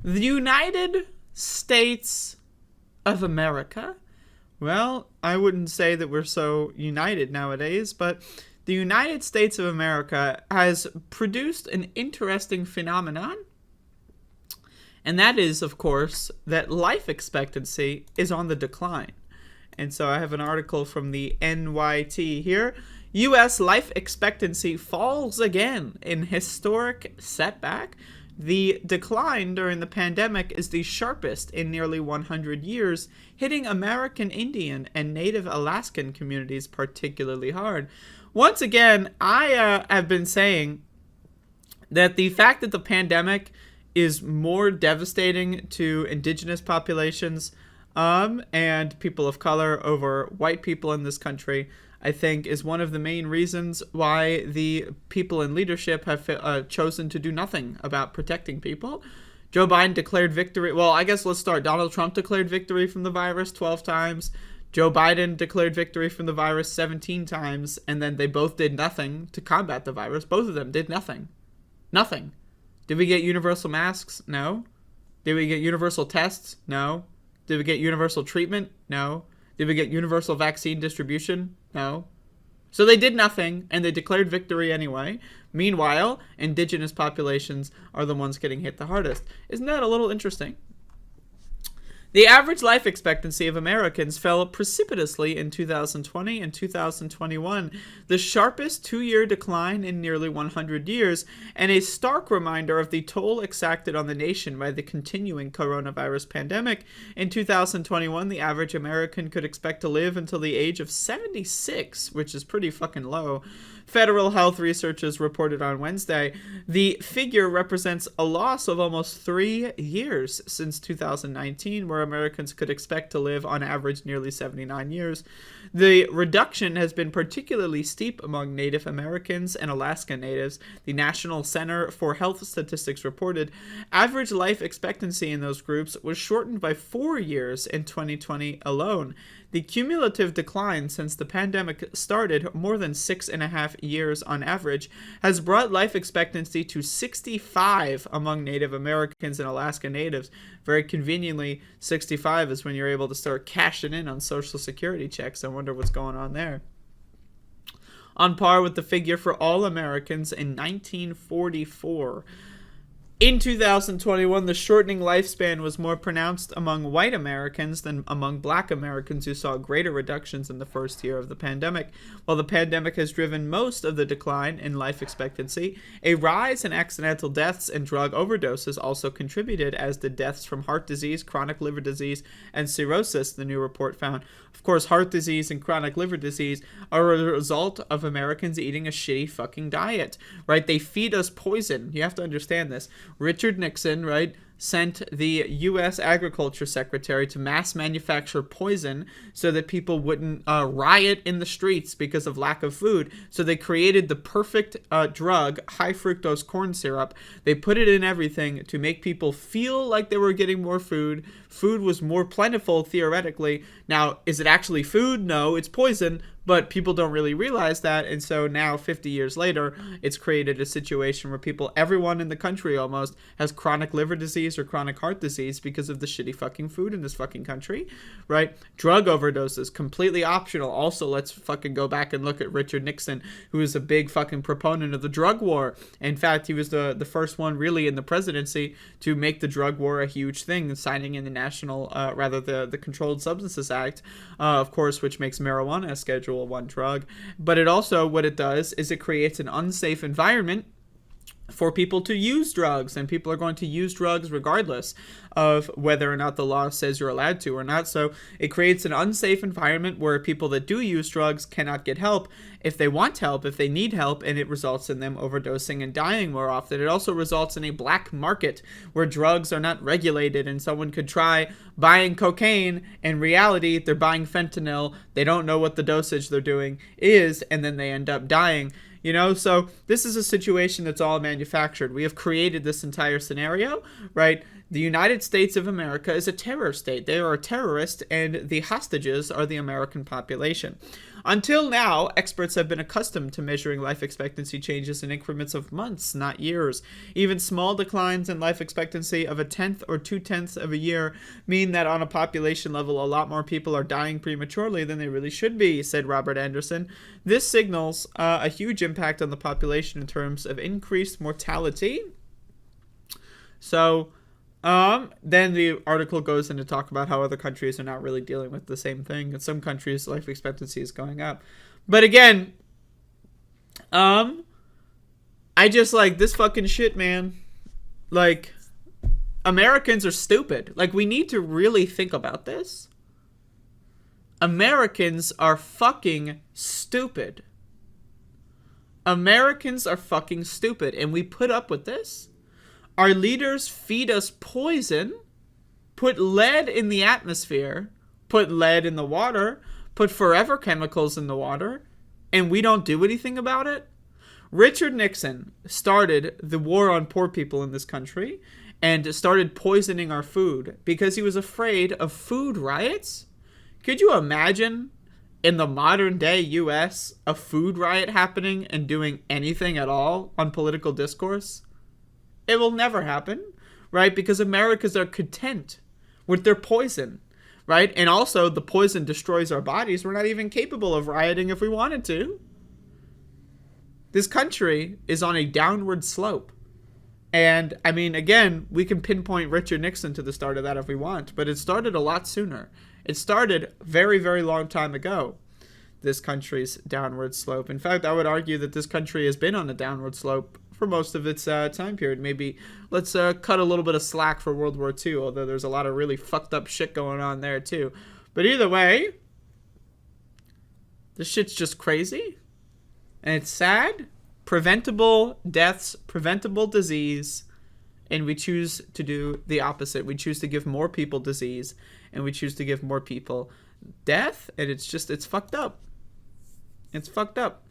The United States of America. Well, I wouldn't say that we're so united nowadays, but the United States of America has produced an interesting phenomenon, and that is, of course, that life expectancy is on the decline. And so I have an article from the NYT here. U.S. life expectancy falls again in historic setback. The decline during the pandemic is the sharpest in nearly 100 years, hitting American Indian and Native Alaskan communities particularly hard. Once again, I have been saying that the fact that the pandemic is more devastating to indigenous populations and people of color over white people in this country, I think, is one of the main reasons why the people in leadership have chosen to do nothing about protecting people. Joe Biden declared victory. Well, I guess let's start. Donald Trump declared victory from the virus 12 times. Joe Biden declared victory from the virus 17 times, and then they both did nothing to combat the virus. Both of them did nothing. Nothing. Did we get universal masks? No. Did we get universal tests? No. Did we get universal treatment? No. Did we get universal vaccine distribution? No. So they did nothing, and they declared victory anyway. Meanwhile, indigenous populations are the ones getting hit the hardest. Isn't that a little interesting? The average life expectancy of Americans fell precipitously in 2020 and 2021, the sharpest two-year decline in nearly 100 years, and a stark reminder of the toll exacted on the nation by the continuing coronavirus pandemic. In 2021, the average American could expect to live until the age of 76, which is pretty fucking low. Federal health researchers reported on Wednesday. The figure represents a loss of almost 3 years since 2019, where Americans could expect to live on average nearly 79 years. The reduction has been particularly steep among Native Americans and Alaska Natives. The National Center for Health Statistics reported average life expectancy in those groups was shortened by 4 years in 2020 alone. The cumulative decline since the pandemic started, more than 6.5 years on average, has brought life expectancy to 65 among Native Americans and Alaska Natives. Very conveniently, 65 is when you're able to start cashing in on Social Security checks. I wonder what's going on there. On par with the figure for all Americans in 1944. In 2021, the shortening lifespan was more pronounced among white Americans than among black Americans, who saw greater reductions in the first year of the pandemic. While the pandemic has driven most of the decline in life expectancy, a rise in accidental deaths and drug overdoses also contributed, as did deaths from heart disease, chronic liver disease, and cirrhosis, the new report found. Of course, heart disease and chronic liver disease are a result of Americans eating a shitty fucking diet, right? They feed us poison. You have to understand this. Richard Nixon, right, sent the U.S. Agriculture Secretary to mass manufacture poison so that people wouldn't riot in the streets because of lack of food. So they created the perfect drug, high fructose corn syrup. They put it in everything to make people feel like they were getting more food. Food was more plentiful, theoretically. Now, is it actually food? No, it's poison. But people don't really realize that, and so now, 50 years later, it's created a situation where people, everyone in the country almost, has chronic liver disease or chronic heart disease because of the shitty fucking food in this fucking country, right? Drug overdoses, completely optional. Also, let's fucking go back and look at Richard Nixon, who is a big fucking proponent of the drug war. In fact, he was the first one really in the presidency to make the drug war a huge thing, signing in the the Controlled Substances Act, of course, which makes marijuana a Schedule I drug. But it also, what it does is it creates an unsafe environment for people to use drugs, and people are going to use drugs regardless of whether or not the law says you're allowed to or not. So it creates an unsafe environment where people that do use drugs cannot get help if they want help, if they need help, and it results in them overdosing and dying more often. It also results in a black market where drugs are not regulated, and someone could try buying cocaine. In reality, they're buying fentanyl. They don't know what the dosage they're doing is, and then they end up dying. You know, so this is a situation that's all manufactured. We have created this entire scenario, right? The United States of America is a terror state. They are a terrorist, and the hostages are the American population. Until now, experts have been accustomed to measuring life expectancy changes in increments of months, not years. Even small declines in life expectancy of 1/10 or 2/10 of a year mean that on a population level, a lot more people are dying prematurely than they really should be, said Robert Anderson. This signals a huge impact on the population in terms of increased mortality. So, then the article goes in to talk about how other countries are not really dealing with the same thing. In some countries, life expectancy is going up. But again, I just like this fucking shit, man. Like, Americans are stupid. Like, we need to really think about this. Americans are fucking stupid. Americans are fucking stupid, and we put up with this. Our leaders feed us poison, put lead in the atmosphere, put lead in the water, put forever chemicals in the water, and we don't do anything about it? Richard Nixon started the war on poor people in this country and started poisoning our food because he was afraid of food riots. Could you imagine in the modern day US a food riot happening and doing anything at all on political discourse? It will never happen, right? Because Americans are content with their poison, right? And also, the poison destroys our bodies. We're not even capable of rioting if we wanted to. This country is on a downward slope. And, I mean, again, we can pinpoint Richard Nixon to the start of that if we want, but it started a lot sooner. It started very, very long time ago, this country's downward slope. In fact, I would argue that this country has been on a downward slope for most of its time period. Maybe let's cut a little bit of slack for World War II, although there's a lot of really fucked up shit going on there too. But either way, this shit's just crazy. And it's sad. Preventable deaths, preventable disease, and we choose to do the opposite. We choose to give more people disease, and we choose to give more people death, and it's fucked up. It's fucked up.